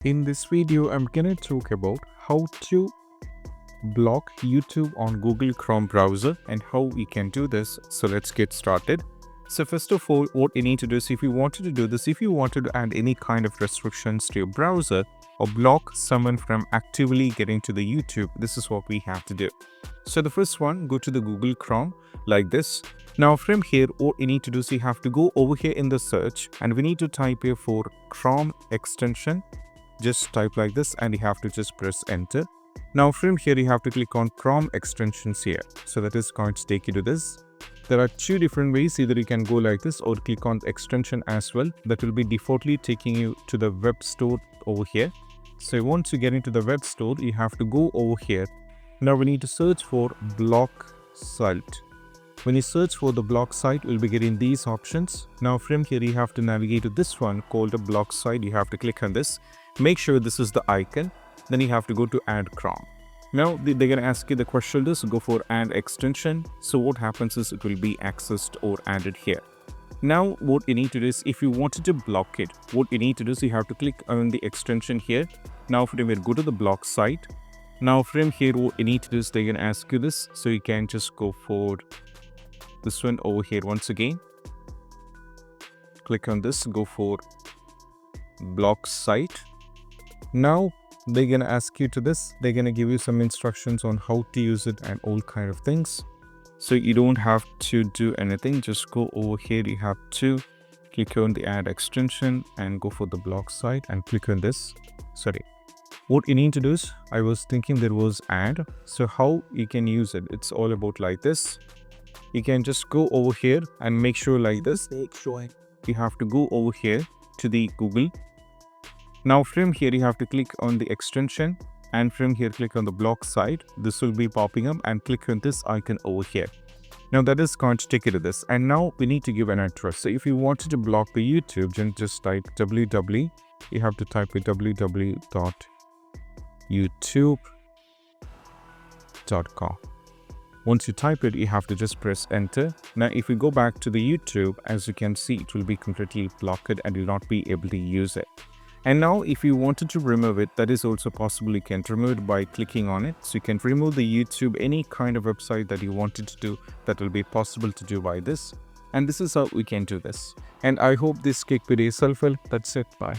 In this video, I'm gonna talk about how to block YouTube on Google Chrome browser and how we can do this. So let's get started. So first of all, what you need to do is if you wanted to do this, if you wanted to add any kind of restrictions to your browser or block someone from actively getting to the YouTube, this is what we have to do. So the first one, go to the Google Chrome like this. Now from here, what you need to do is you have to go over here in the search and we need to type here for Chrome extension. Just type like this and you have to just press enter. Now from here you have to click on Chrome extensions here. So that is going to take you to this. There are two different ways. Either you can go like this or click on extension as well. That will be defaultly taking you to the web store over here. So once you get into the web store, you have to go over here. Now we need to search for block site. When you search for the block site, you'll be getting these options. Now from here you have to navigate to this one called a block site. You have to click on this. Make sure this is the icon. Then you have to go to add Chrome. Now they're going to ask you the question this, go for add extension. So what happens is it will be accessed or added here. Now what you need to do is if you wanted to block it, what you need to do is you have to click on the extension here. Now from here go to the block site. Now from here what you need to do is they're going to ask you this. So you can just go for this one over here once again. Click on this, go for block site. Now they're gonna ask you to this. They're gonna give you some instructions on how to use it and all kind of things. So you don't have to do anything. Just go over here. You have to click on the add extension and go for the block site and click on this. Sorry. What you need to do is I was thinking there was add. So how you can use it? It's all about like this. You can just go over here and make sure like this. You have to go over here to the Google. Now from here you have to click on the extension and from here click on the block site. This will be popping up and click on this icon over here. Now that is going to take you to this, and now we need to give an address. So if you wanted to block the YouTube, then just type www. You have to type www.youtube.com. Once you type it, you have to just press enter. Now if we go back to the YouTube, as you can see, it will be completely blocked and you'll not be able to use it. And now if you wanted to remove it, that is also possible. You can remove it by clicking on it. So you can remove the YouTube, any kind of website that you wanted to do, that will be possible to do by this. And this is how we can do this. And I hope this quick video is helpful. That's it. Bye.